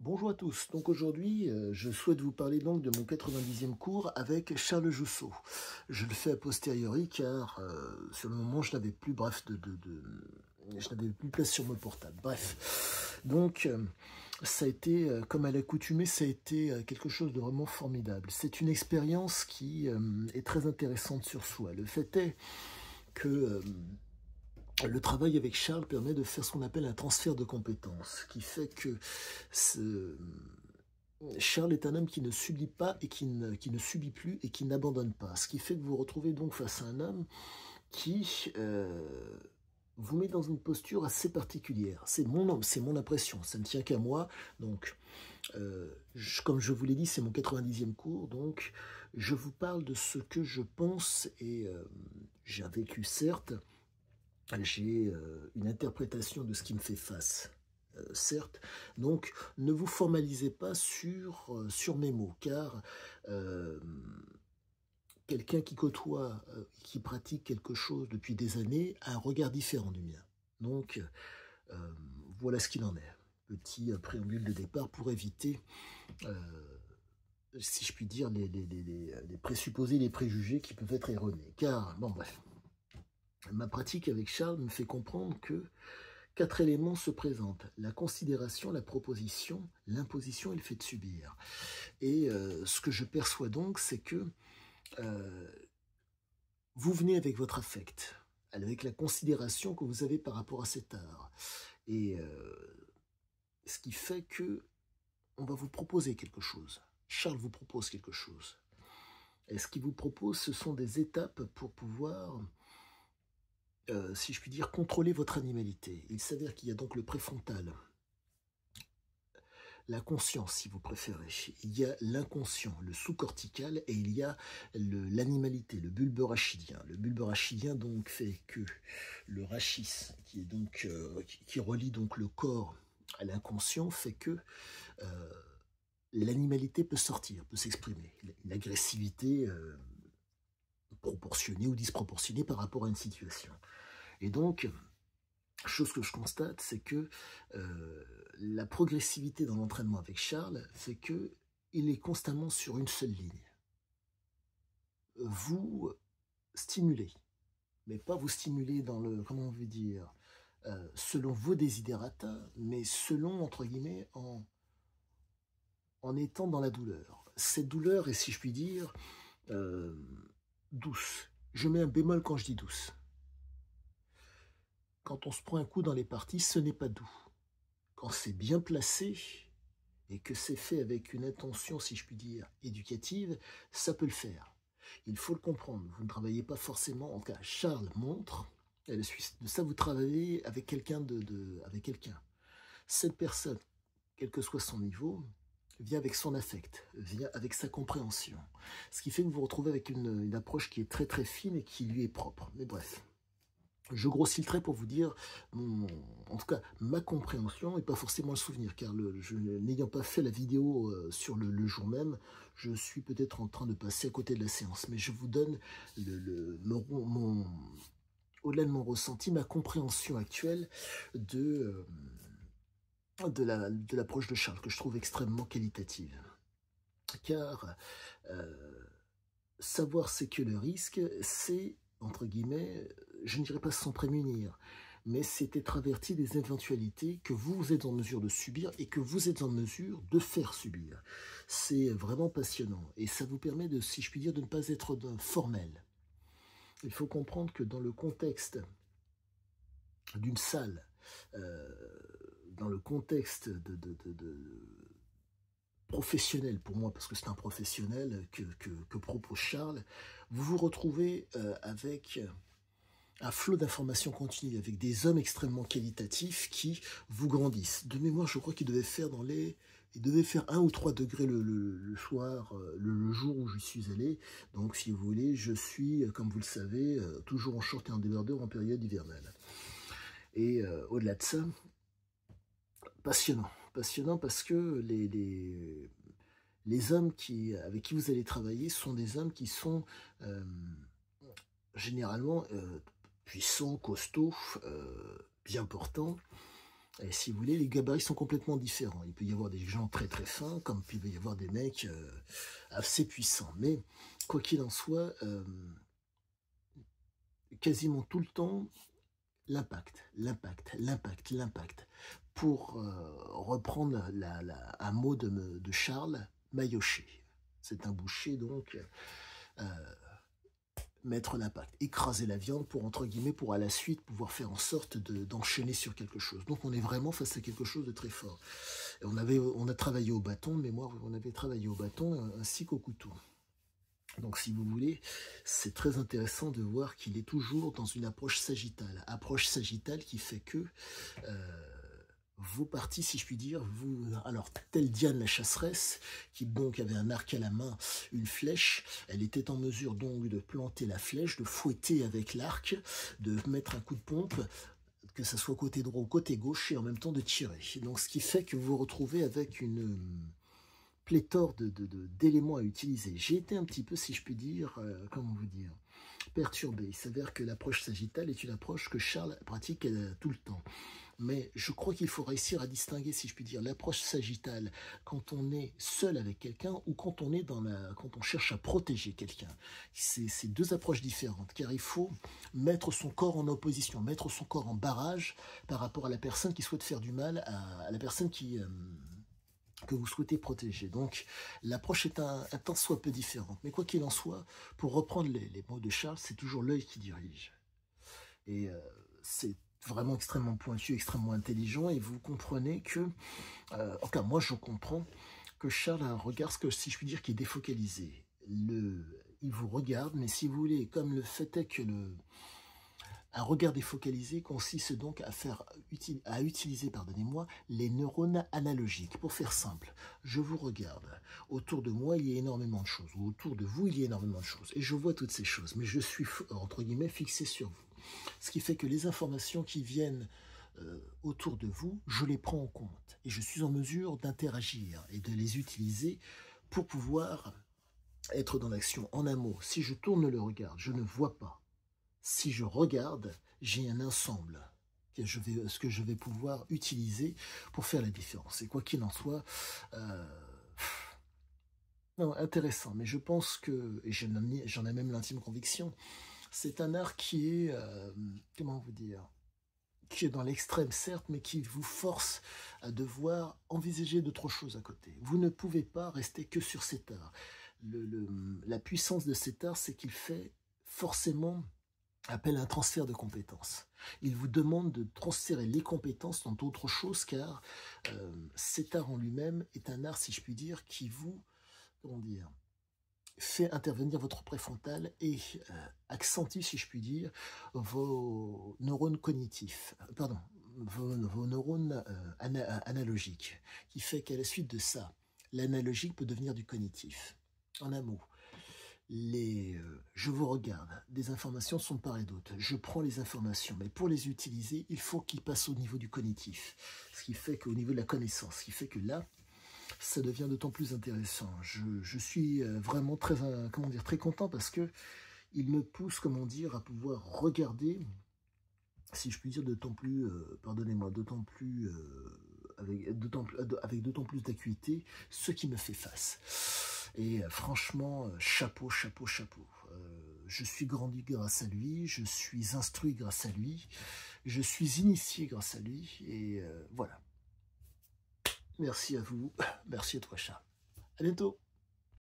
Bonjour à tous. Donc aujourd'hui, je souhaite vous parler donc de mon 90e cours avec Charles Jousseau. Je le fais a posteriori car sur le moment je n'avais plus, bref, je n'avais plus place sur mon portable. Bref, donc ça a été, comme à l'accoutumée, ça a été quelque chose de vraiment formidable. C'est une expérience qui est très intéressante sur soi. Le fait est que le travail avec Charles permet de faire ce qu'on appelle un transfert de compétences, qui fait que Charles est un homme qui ne subit pas et qui ne subit plus et qui n'abandonne pas. Ce qui fait que vous vous retrouvez donc face à un homme qui vous met dans une posture assez particulière. C'est mon impression, ça ne tient qu'à moi. Donc, comme je vous l'ai dit, c'est mon 90e cours, donc je vous parle de ce que je pense et j'ai vécu, certes. J'ai une interprétation de ce qui me fait face, certes. Donc, ne vous formalisez pas sur mes mots, car quelqu'un qui côtoie, qui pratique quelque chose depuis des années, a un regard différent du mien. Donc, euh, voilà ce qu'il en est. Petit préambule de départ pour éviter, si je puis dire, les présupposés, les préjugés qui peuvent être erronés. Car, bon bref, ma pratique avec Charles me fait comprendre que 4 éléments se présentent: la considération, la proposition, l'imposition et le fait de subir. Et ce que je perçois donc, c'est que euh, vous venez avec votre affect, avec la considération que vous avez par rapport à cet art. Et ce qui fait que on va vous proposer quelque chose. Charles vous propose quelque chose. Et ce qu'il vous propose, ce sont des étapes pour pouvoir si je puis dire, contrôler votre animalité. Il s'avère qu'il y a donc le préfrontal, la conscience, si vous préférez. Il y a l'inconscient, le sous-cortical, et il y a l'animalité, le bulbe rachidien. Le bulbe rachidien donc fait que le rachis, qui est donc qui relie donc le corps à l'inconscient, fait que euh, l'animalité peut sortir, peut s'exprimer. Une agressivité proportionnée ou disproportionnée par rapport à une situation. Et donc, chose que je constate, c'est que la progressivité dans l'entraînement avec Charles fait que il est constamment sur une seule ligne. Vous stimulez, mais pas vous stimuler dans le, comment on veut dire, selon vos desiderata, mais selon, entre guillemets, en étant dans la douleur. Cette douleur est, si je puis dire, euh, douce. Je mets un bémol quand je dis douce. Quand on se prend un coup dans les parties, ce n'est pas doux. Quand c'est bien placé et que c'est fait avec une intention, si je puis dire, éducative, ça peut le faire. Il faut le comprendre. Vous ne travaillez pas forcément, en tout cas, Charles montre, et de ça vous travaillez avec quelqu'un avec quelqu'un. Cette personne, quel que soit son niveau, vient avec son affect, vient avec sa compréhension. Ce qui fait que vous vous retrouvez avec une approche qui est très très fine et qui lui est propre. Mais bref. Je grossis le trait pour vous dire, en tout cas, ma compréhension et pas forcément le souvenir, car n'ayant pas fait la vidéo sur le jour même, je suis peut-être en train de passer à côté de la séance. Mais je vous donne au-delà de mon ressenti, ma compréhension actuelle de l'approche de Charles, que je trouve extrêmement qualitative. Car savoir c'est que le risque, c'est, entre guillemets, je ne dirais pas s'en prémunir, mais c'est être averti des éventualités que vous êtes en mesure de subir et que vous êtes en mesure de faire subir. C'est vraiment passionnant et ça vous permet de, si je puis dire, de ne pas être formel. Il faut comprendre que dans le contexte d'une salle, dans le contexte professionnel pour moi, parce que c'est un professionnel que propose Charles, vous vous retrouvez avec un flot d'informations continues, avec des hommes extrêmement qualitatifs qui vous grandissent. De mémoire, je crois qu'il devait faire il devait faire 1 ou 3 degrés le soir, le jour où je suis allé. Donc, si vous voulez, je suis, comme vous le savez, toujours en short et en débardeur en période hivernale. Et au-delà de ça, passionnant. Passionnant parce que les hommes avec qui vous allez travailler sont des hommes qui sont généralement puissants, costauds, bien portants, Et si vous voulez, les gabarits sont complètement différents. Il peut y avoir des gens très très fins, comme il peut y avoir des mecs assez puissants. Mais quoi qu'il en soit, quasiment tout le temps, l'impact, l'impact, l'impact, l'impact. Pour reprendre un mot de Charles, maillotcher. C'est un boucher, donc, mettre l'impact, écraser la viande pour, entre guillemets, pour à la suite pouvoir faire en sorte d'enchaîner sur quelque chose. Donc on est vraiment face à quelque chose de très fort. Et on a travaillé au bâton, de mémoire, on avait travaillé au bâton ainsi qu'au couteau. Donc si vous voulez, c'est très intéressant de voir qu'il est toujours dans une approche sagittale qui fait que vos parties, si je puis dire, alors telle Diane la chasseresse, qui donc avait un arc à la main, une flèche, elle était en mesure donc de planter la flèche, de fouetter avec l'arc, de mettre un coup de pompe, que ce soit côté droit ou côté gauche, et en même temps de tirer. Donc ce qui fait que vous vous retrouvez avec une pléthore d'éléments à utiliser. J'ai été un petit peu, si je puis dire, comment vous dire, perturbé. Il s'avère que l'approche sagittale est une approche que Charles pratique tout le temps. Mais je crois qu'il faut réussir à distinguer, si je puis dire, l'approche sagittale quand on est seul avec quelqu'un ou quand on est quand on cherche à protéger quelqu'un. C'est deux approches différentes, car il faut mettre son corps en opposition, mettre son corps en barrage par rapport à la personne qui souhaite faire du mal à la personne que vous souhaitez protéger. Donc, l'approche est un tant soit peu différente. Mais quoi qu'il en soit, pour reprendre les mots de Charles, c'est toujours l'œil qui dirige. Et c'est vraiment extrêmement pointu, extrêmement intelligent, et vous comprenez que, enfin moi je comprends que Charles a un regard, si je puis dire, qui est défocalisé. Il vous regarde, mais si vous voulez, comme le fait est que un regard défocalisé consiste donc à utiliser, pardonnez-moi, les neurones analogiques. Pour faire simple, je vous regarde. Autour de moi, il y a énormément de choses. Ou autour de vous, il y a énormément de choses. Et je vois toutes ces choses. Mais je suis, entre guillemets, fixé sur vous. Ce qui fait que les informations qui viennent autour de vous, je les prends en compte. Et je suis en mesure d'interagir et de les utiliser pour pouvoir être dans l'action. En un mot, si je tourne le regard, je ne vois pas. Si je regarde, j'ai un ensemble ce que je vais pouvoir utiliser pour faire la différence. Et quoi qu'il en soit, non, intéressant. Mais je pense que, et j'en ai même l'intime conviction, c'est un art qui est, comment vous dire, qui est dans l'extrême certes, mais qui vous force à devoir envisager d'autres choses à côté. Vous ne pouvez pas rester que sur cet art. La puissance de cet art, c'est qu'il fait forcément appel à un transfert de compétences. Il vous demande de transférer les compétences dans d'autres choses, car cet art en lui-même est un art, si je puis dire, qui vous, comment dire, fait intervenir votre préfrontal et accentue, si je puis dire, vos neurones cognitifs, pardon, vos neurones analogiques, qui fait qu'à la suite de ça, l'analogique peut devenir du cognitif. En un mot, je vous regarde, des informations sont de part et d'autre, je prends les informations, mais pour les utiliser, il faut qu'ils passent au niveau du cognitif, ce qui fait qu'au niveau de la connaissance, ce qui fait que là, ça devient d'autant plus intéressant. Je suis vraiment très, comment dire, très content parce que il me pousse, comment dire, à pouvoir regarder, si je puis dire, d'autant plus, pardonnez-moi, d'autant plus, avec d'autant plus d'acuité, ce qui me fait face. Et franchement, chapeau, chapeau, chapeau. Je suis grandi grâce à lui, je suis instruit grâce à lui, je suis initié grâce à lui, et voilà. Merci à vous, merci à toi, chat. À bientôt.